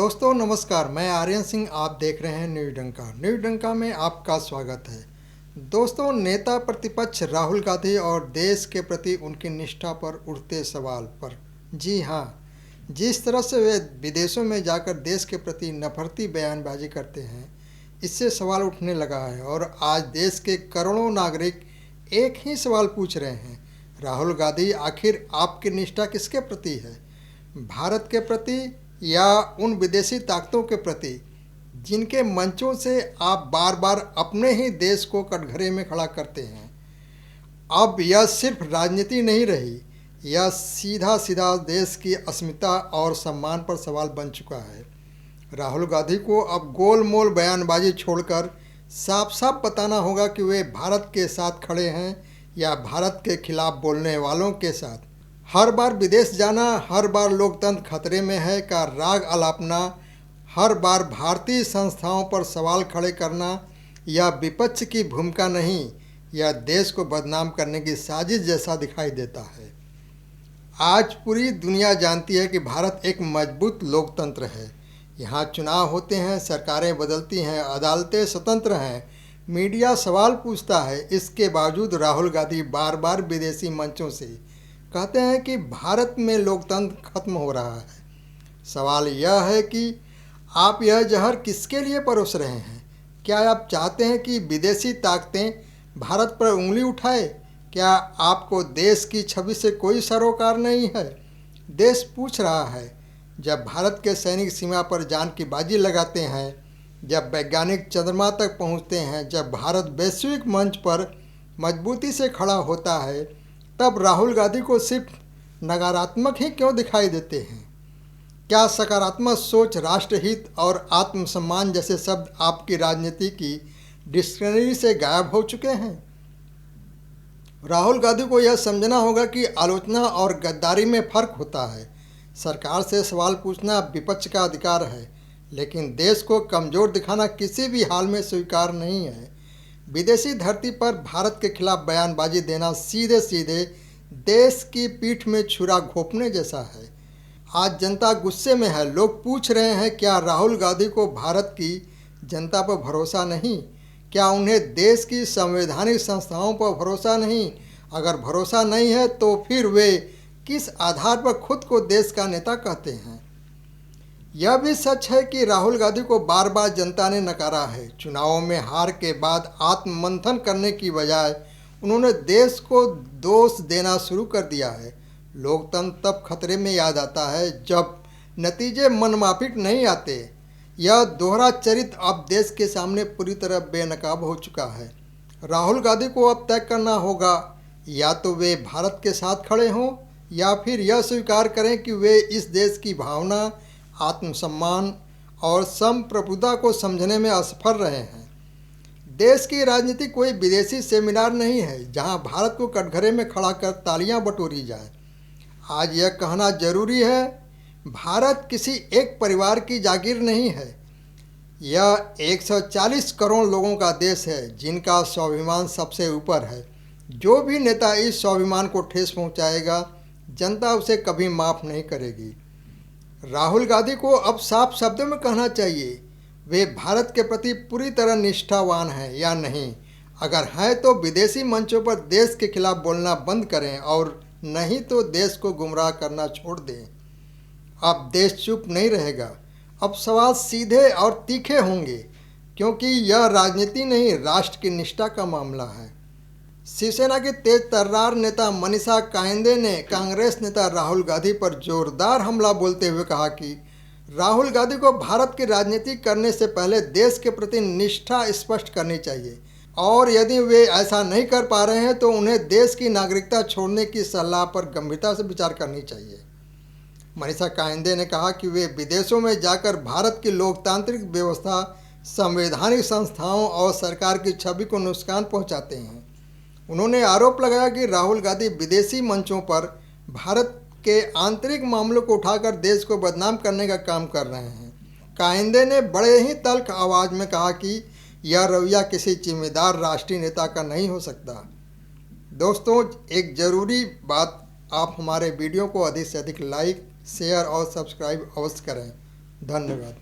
दोस्तों नमस्कार, मैं आर्यन सिंह। आप देख रहे हैं न्यूज डंका। न्यूज डंका में आपका स्वागत है। दोस्तों, नेता प्रतिपक्ष राहुल गांधी और देश के प्रति उनकी निष्ठा पर उठते सवाल पर, जी हाँ, जिस तरह से वे विदेशों में जाकर देश के प्रति नफरती बयानबाजी करते हैं, इससे सवाल उठने लगा है। और आज देश के करोड़ों नागरिक एक ही सवाल पूछ रहे हैं, राहुल गांधी, आखिर आपकी निष्ठा किसके प्रति है? भारत के प्रति या उन विदेशी ताकतों के प्रति जिनके मंचों से आप बार बार अपने ही देश को कटघरे में खड़ा करते हैं? अब यह सिर्फ राजनीति नहीं रही, यह सीधा सीधा देश की अस्मिता और सम्मान पर सवाल बन चुका है। राहुल गांधी को अब गोलमोल बयानबाजी छोड़कर साफ साफ बताना होगा कि वे भारत के साथ खड़े हैं या भारत के खिलाफ बोलने वालों के साथ। हर बार विदेश जाना, हर बार लोकतंत्र खतरे में है का राग अलापना, हर बार भारतीय संस्थाओं पर सवाल खड़े करना, यह विपक्ष की भूमिका नहीं, यह देश को बदनाम करने की साजिश जैसा दिखाई देता है। आज पूरी दुनिया जानती है कि भारत एक मजबूत लोकतंत्र है। यहाँ चुनाव होते हैं, सरकारें बदलती हैं, अदालतें स्वतंत्र हैं, मीडिया सवाल पूछता है। इसके बावजूद राहुल गांधी बार बार विदेशी मंचों से कहते हैं कि भारत में लोकतंत्र खत्म हो रहा है। सवाल यह है कि आप यह जहर किसके लिए परोस रहे हैं? क्या आप चाहते हैं कि विदेशी ताकतें भारत पर उंगली उठाए? क्या आपको देश की छवि से कोई सरोकार नहीं है? देश पूछ रहा है। जब भारत के सैनिक सीमा पर जान की बाजी लगाते हैं, जब वैज्ञानिक चंद्रमा तक पहुंचते हैं, जब भारत वैश्विक मंच पर मजबूती से खड़ा होता है, तब राहुल गांधी को सिर्फ नकारात्मक ही क्यों दिखाई देते हैं? क्या सकारात्मक सोच, राष्ट्रहित और आत्मसम्मान जैसे शब्द आपकी राजनीति की डिक्शनरी से गायब हो चुके हैं? राहुल गांधी को यह समझना होगा कि आलोचना और गद्दारी में फर्क होता है। सरकार से सवाल पूछना विपक्ष का अधिकार है, लेकिन देश को कमज़ोर दिखाना किसी भी हाल में स्वीकार नहीं है। विदेशी धरती पर भारत के खिलाफ बयानबाजी देना सीधे सीधे देश की पीठ में छुरा घोंपने जैसा है। आज जनता गुस्से में है। लोग पूछ रहे हैं, क्या राहुल गांधी को भारत की जनता पर भरोसा नहीं? क्या उन्हें देश की संवैधानिक संस्थाओं पर भरोसा नहीं? अगर भरोसा नहीं है तो फिर वे किस आधार पर खुद को देश का नेता कहते हैं? यह भी सच है कि राहुल गांधी को बार बार जनता ने नकारा है। चुनावों में हार के बाद आत्ममंथन करने की बजाय उन्होंने देश को दोष देना शुरू कर दिया है। लोकतंत्र तब खतरे में याद आता है जब नतीजे मनमाफिक नहीं आते। यह दोहरा चरित्र अब देश के सामने पूरी तरह बेनकाब हो चुका है। राहुल गांधी को अब तय करना होगा, या तो वे भारत के साथ खड़े हों या फिर यह स्वीकार करें कि वे इस देश की भावना, आत्मसम्मान और संप्रभुता को समझने में असफल रहे हैं। देश की राजनीति कोई विदेशी सेमिनार नहीं है जहां भारत को कटघरे में खड़ा कर तालियां बटोरी जाए। आज यह कहना जरूरी है, भारत किसी एक परिवार की जागीर नहीं है। यह 140 करोड़ लोगों का देश है जिनका स्वाभिमान सबसे ऊपर है। जो भी नेता इस स्वाभिमान को ठेस पहुंचाएगा, जनता उसे कभी माफ़ नहीं करेगी। राहुल गांधी को अब साफ शब्दों में कहना चाहिए, वे भारत के प्रति पूरी तरह निष्ठावान हैं या नहीं। अगर हैं तो विदेशी मंचों पर देश के खिलाफ बोलना बंद करें, और नहीं तो देश को गुमराह करना छोड़ दें। अब देश चुप नहीं रहेगा। अब सवाल सीधे और तीखे होंगे, क्योंकि यह राजनीति नहीं, राष्ट्र की निष्ठा का मामला है। शिवसेना के तेज तर्रार नेता मनीषा कायंदे ने कांग्रेस नेता राहुल गांधी पर जोरदार हमला बोलते हुए कहा कि राहुल गांधी को भारत की राजनीति करने से पहले देश के प्रति निष्ठा स्पष्ट करनी चाहिए, और यदि वे ऐसा नहीं कर पा रहे हैं तो उन्हें देश की नागरिकता छोड़ने की सलाह पर गंभीरता से विचार करनी चाहिए। मनीषा कायंदे ने कहा कि वे विदेशों में जाकर भारत की लोकतांत्रिक व्यवस्था, संवैधानिक संस्थाओं और सरकार की छवि को नुकसान पहुँचाते हैं। उन्होंने आरोप लगाया कि राहुल गांधी विदेशी मंचों पर भारत के आंतरिक मामलों को उठाकर देश को बदनाम करने का काम कर रहे हैं। कायंदे ने बड़े ही तल्ख आवाज़ में कहा कि यह रवैया किसी जिम्मेदार राष्ट्रीय नेता का नहीं हो सकता। दोस्तों, एक ज़रूरी बात, आप हमारे वीडियो को अधिक से अधिक लाइक, शेयर और सब्सक्राइब अवश्य करें। धन्यवाद।